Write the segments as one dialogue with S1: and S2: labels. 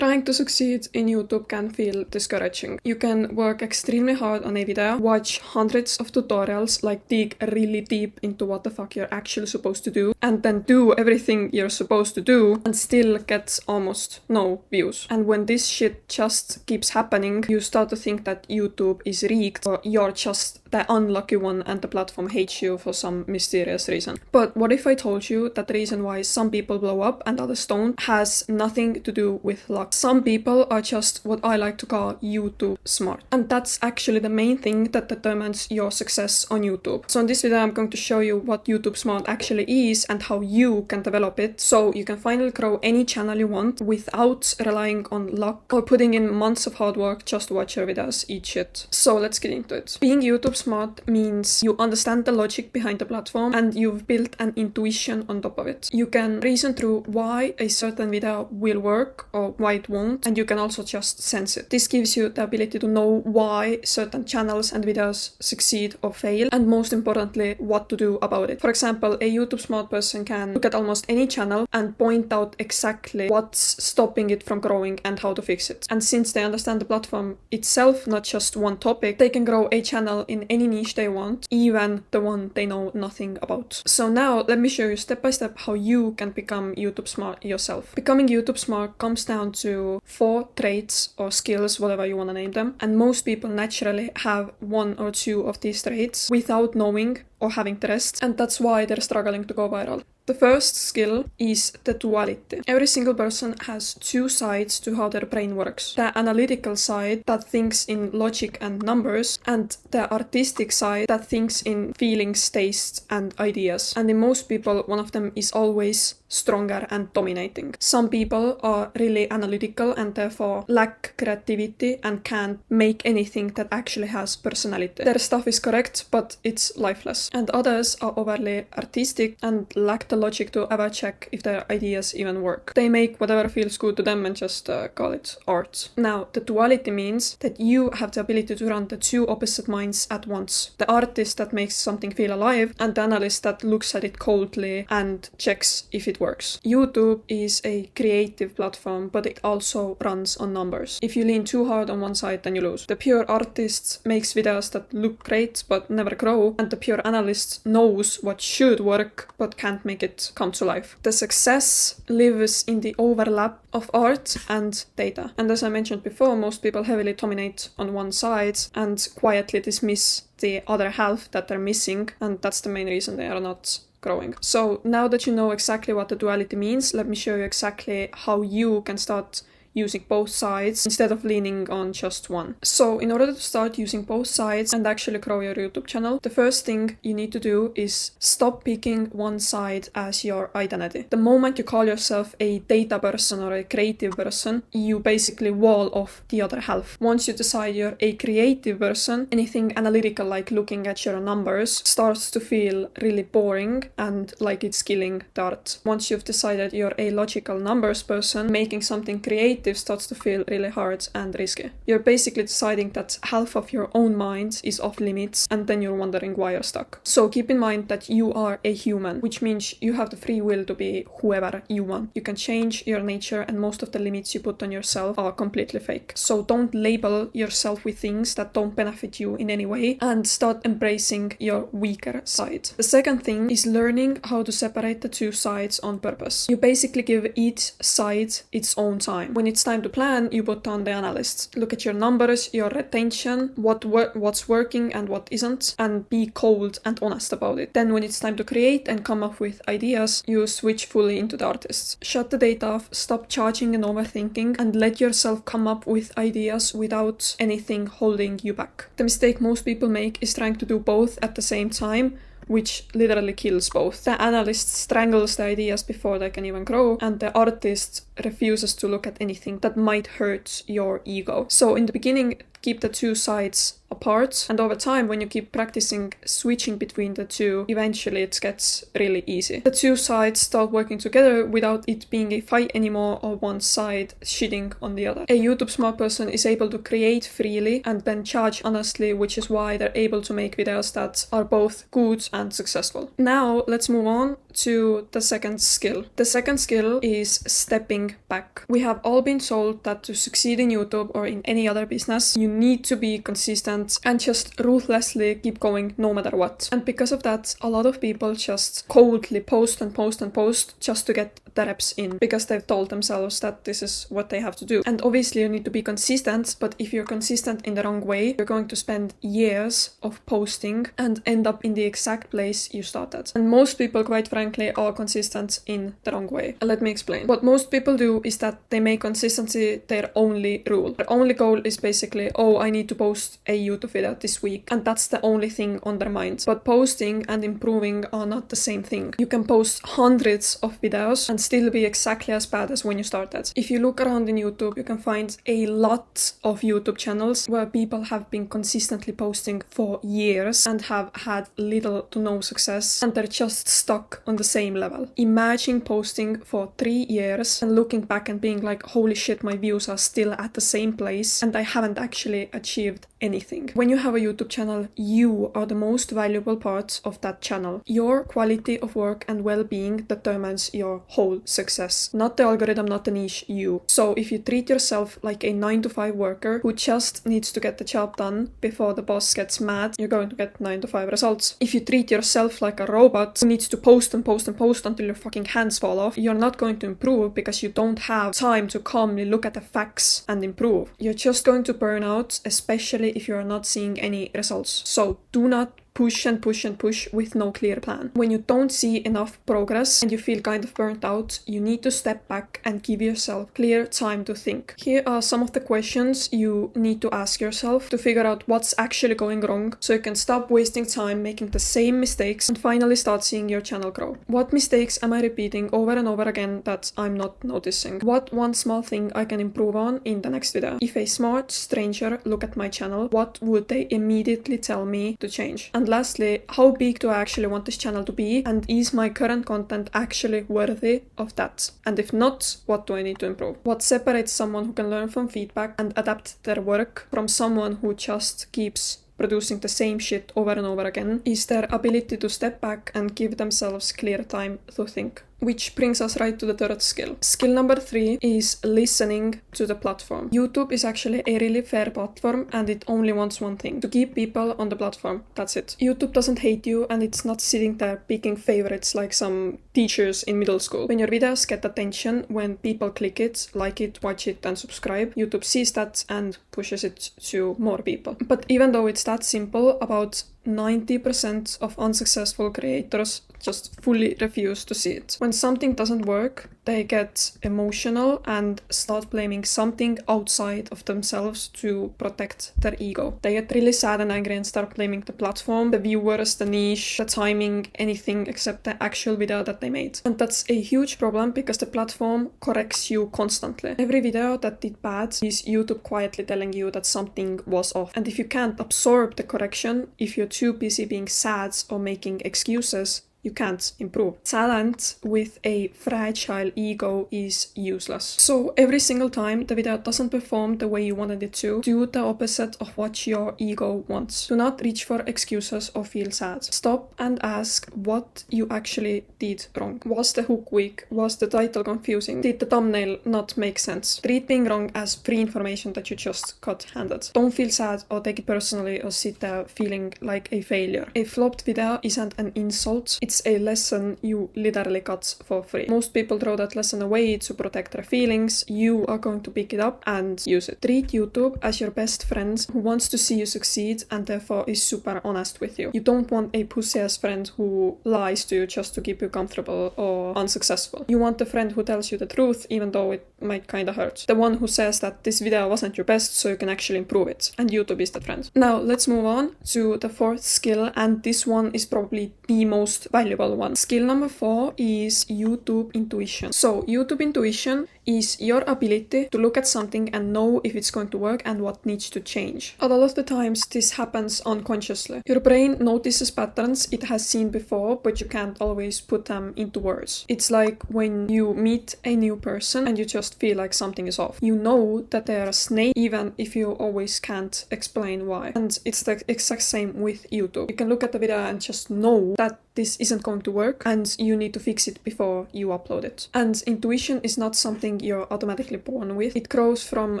S1: Trying to succeed in YouTube can feel discouraging. You can work extremely hard on a video, watch hundreds of tutorials, like dig really deep into what the fuck you're actually supposed to do, and then do everything you're supposed to do and still get almost no views. And when this shit just keeps happening, you start to think that YouTube is rigged or you're just the unlucky one and the platform hates you for some mysterious reason. But what if I told you that the reason why some people blow up and others don't has nothing to do with luck? Some people are just what I like to call YouTube smart. And that's actually the main thing that determines your success on YouTube. So in this video I'm going to show you what YouTube smart actually is and how you can develop it so you can finally grow any channel you want without relying on luck or putting in months of hard work just to watch your videos eat shit. So let's get into it. Being YouTube smart means you understand the logic behind the platform and you've built an intuition on top of it. You can reason through why a certain video will work or why it won't, and you can also just sense it. This gives you the ability to know why certain channels and videos succeed or fail, and most importantly, what to do about it. For example, a YouTube smart person can look at almost any channel and point out exactly what's stopping it from growing and how to fix it. And since they understand the platform itself, not just one topic, they can grow a channel in any niche they want, even the one they know nothing about. So now let me show you step by step how you can become YouTube smart yourself. Becoming YouTube smart comes down to 4 traits or skills, whatever you want to name them, and most people naturally have 1 or 2 of these traits without knowing or having the rest, and that's why they're struggling to go viral. The first skill is the duality. Every single person has 2 sides to how their brain works. The analytical side that thinks in logic and numbers, and the artistic side that thinks in feelings, tastes, and ideas. And in most people, one of them is always stronger and dominating. Some people are really analytical and therefore lack creativity and can't make anything that actually has personality. Their stuff is correct, but it's lifeless. And others are overly artistic and lack the logic to ever check if their ideas even work. They make whatever feels good to them and just call it art. Now, the duality means that you have the ability to run the 2 opposite minds at once. The artist that makes something feel alive and the analyst that looks at it coldly and checks if it works. YouTube is a creative platform, but it also runs on numbers. If you lean too hard on one side, then you lose. The pure artist makes videos that look great but never grow, and the pure analyst knows what should work but can't make it come to life. The success lives in the overlap of art and data. And as I mentioned before, most people heavily dominate on one side and quietly dismiss the other half that they're missing, and that's the main reason they are not growing. So now that you know exactly what the duality means, let me show you exactly how you can start using both sides instead of leaning on just one. So in order to start using both sides and actually grow your YouTube channel, the first thing you need to do is stop picking one side as your identity. The moment you call yourself a data person or a creative person, you basically wall off the other half. Once you decide you're a creative person, anything analytical like looking at your numbers starts to feel really boring and like it's killing the art. Once you've decided you're a logical numbers person, making something creative starts to feel really hard and risky. You're basically deciding that half of your own mind is off limits, and then you're wondering why you're stuck. So keep in mind that you are a human, which means you have the free will to be whoever you want. You can change your nature, and most of the limits you put on yourself are completely fake. So don't label yourself with things that don't benefit you in any way, and start embracing your weaker side. The second thing is learning how to separate the 2 sides on purpose. You basically give each side its own time. When it's time to plan, you put on the analyst. Look at your numbers, your retention, what's working and what isn't, and be cold and honest about it. Then when it's time to create and come up with ideas, you switch fully into the artist. Shut the data off, stop charging and overthinking, and let yourself come up with ideas without anything holding you back. The mistake most people make is trying to do both at the same time, which literally kills both. The analyst strangles the ideas before they can even grow, and the artist refuses to look at anything that might hurt your ego. So in the beginning, keep the 2 sides apart, and over time, when you keep practicing switching between the two, eventually it gets really easy. The two sides start working together without it being a fight anymore or one side shitting on the other. A YouTube smart person is able to create freely and then charge honestly, which is why they're able to make videos that are both good and successful. Now, let's move on to the second skill. The second skill is stepping back. We have all been told that to succeed in YouTube or in any other business, you need to be consistent and just ruthlessly keep going no matter what. And because of that, a lot of people just coldly post and post and post just to get the reps in, because they've told themselves that this is what they have to do. And obviously you need to be consistent, but if you're consistent in the wrong way, you're going to spend years of posting and end up in the exact place you started. And most people, quite frankly, are consistent in the wrong way. Let me explain. What most people do is that they make consistency their only rule. Their only goal is basically, oh, I need to post a YouTube video this week, and that's the only thing on their mind. But posting and improving are not the same thing. You can post hundreds of videos and still be exactly as bad as when you started. If you look around in YouTube, you can find a lot of YouTube channels where people have been consistently posting for years and have had little to no success, and they're just stuck on the same level. Imagine posting for 3 years and looking back and being like, holy shit, my views are still at the same place and I haven't actually achieved anything. When you have a YouTube channel, you are the most valuable part of that channel. Your quality of work and well-being determines your whole success. Not the algorithm, not the niche, you. So if you treat yourself like a 9-to-5 worker who just needs to get the job done before the boss gets mad, you're going to get 9-to-5 results. If you treat yourself like a robot who needs to post and post and post until your fucking hands fall off, you're not going to improve because you don't have time to calmly look at the facts and improve. You're just going to burn out, especially if you're not seeing any results. So do not push and push and push with no clear plan. When you don't see enough progress and you feel kind of burnt out, you need to step back and give yourself clear time to think. Here are some of the questions you need to ask yourself to figure out what's actually going wrong, so you can stop wasting time making the same mistakes and finally start seeing your channel grow. What mistakes am I repeating over and over again that I'm not noticing? What one small thing I can improve on in the next video? If a smart stranger look at my channel, what would they immediately tell me to change? And lastly, how big do I actually want this channel to be? And is my current content actually worthy of that? And if not, what do I need to improve? What separates someone who can learn from feedback and adapt their work from someone who just keeps producing the same shit over and over again is their ability to step back and give themselves clear time to think. Which brings us right to the third skill. Skill number 3 is listening to the platform. YouTube is actually a really fair platform and it only wants one thing: to keep people on the platform. That's it. YouTube doesn't hate you and it's not sitting there picking favorites like some teachers in middle school. When your videos get attention, when people click it, like it, watch it and subscribe, YouTube sees that and pushes it to more people. But even though it's that simple, about 90% of unsuccessful creators just fully refuse to see it. When something doesn't work, they get emotional and start blaming something outside of themselves to protect their ego. They get really sad and angry and start blaming the platform, the viewers, the niche, the timing, anything except the actual video that they made. And that's a huge problem because the platform corrects you constantly. Every video that did bad is YouTube quietly telling you that something was off. And if you can't absorb the correction, if you're too busy being sad or making excuses, you can't improve. Talent with a fragile ego is useless. So every single time the video doesn't perform the way you wanted it to, do the opposite of what your ego wants. Do not reach for excuses or feel sad. Stop and ask what you actually did wrong. Was the hook weak? Was the title confusing? Did the thumbnail not make sense? Treat being wrong as free information that you just got handed. Don't feel sad or take it personally or sit there feeling like a failure. A flopped video isn't an insult. It's a lesson you literally got for free. Most people throw that lesson away to protect their feelings. You are going to pick it up and use it. Treat YouTube as your best friend who wants to see you succeed and therefore is super honest with you. You don't want a pussy-ass friend who lies to you just to keep you comfortable or unsuccessful. You want a friend who tells you the truth even though it might kinda hurt. The one who says that this video wasn't your best so you can actually improve it. And YouTube is that friend. Now let's move on to the fourth skill, and this one is probably the most valuable valuable one. Skill number 4 is YouTube intuition. So YouTube intuition is your ability to look at something and know if it's going to work and what needs to change. A lot of the times this happens unconsciously. Your brain notices patterns it has seen before, but you can't always put them into words. It's like when you meet a new person and you just feel like something is off. You know that they are a snake even if you always can't explain why. And it's the exact same with YouTube. You can look at the video and just know that this isn't going to work and you need to fix it before you upload it. And intuition is not something you're automatically born with. It grows from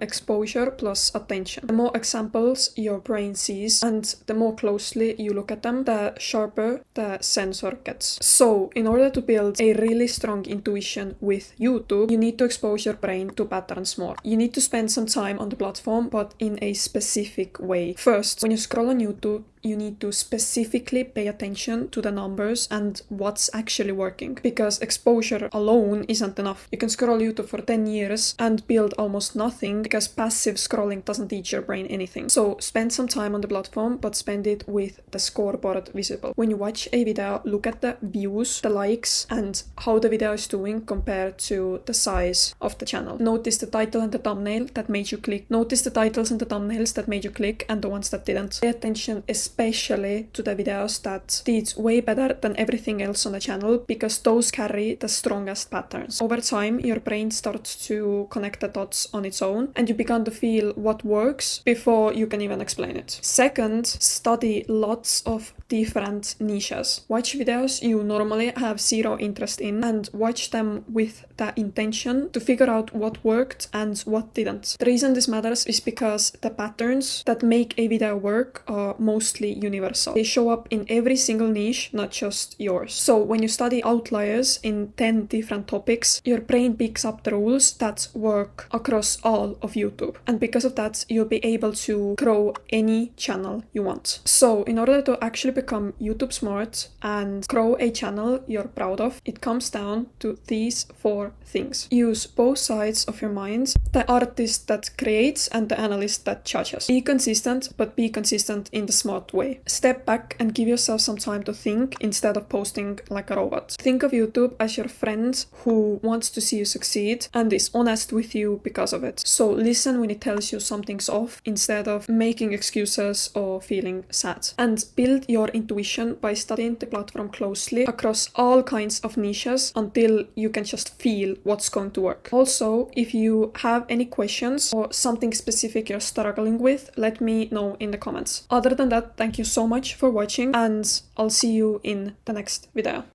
S1: exposure plus attention. The more examples your brain sees and the more closely you look at them, the sharper the sensor gets. So in order to build a really strong intuition with YouTube, you need to expose your brain to patterns more. You need to spend some time on the platform, but in a specific way. First, when you scroll on YouTube, you need to specifically pay attention to the numbers and what's actually working, because exposure alone isn't enough. You can scroll YouTube for 10 years and build almost nothing because passive scrolling doesn't teach your brain anything. So spend some time on the platform, but spend it with the scoreboard visible. When you watch a video, look at the views, the likes, and how the video is doing compared to the size of the channel. Notice the title and the thumbnail that made you click. Notice the titles and the thumbnails that made you click and the ones that didn't. Pay attention especially to the videos that did way better than everything else on the channel, because those carry the strongest patterns. Over time, your brain starts to connect the dots on its own and you begin to feel what works before you can even explain it. Second, study lots of different niches. Watch videos you normally have zero interest in and watch them with the intention to figure out what worked and what didn't. The reason this matters is because the patterns that make a video work are mostly universal. They show up in every single niche, not just yours. So when you study outliers in 10 different topics, your brain picks up the rules that work across all of YouTube. And because of that, you'll be able to grow any channel you want. So in order to actually become YouTube smart and grow a channel you're proud of, it comes down to these 4 things. Use both sides of your mind, the artist that creates and the analyst that judges. Be consistent, but be consistent in the smart way. Step back and give yourself some time to think instead of posting like a robot. Think of YouTube as your friend who wants to see you succeed and is honest with you because of it. So listen when it tells you something's off instead of making excuses or feeling sad. And build your intuition by studying the platform closely across all kinds of niches until you can just feel what's going to work. Also, if you have any questions or something specific you're struggling with, let me know in the comments. Other than that, thank you so much for watching and I'll see you in the next video.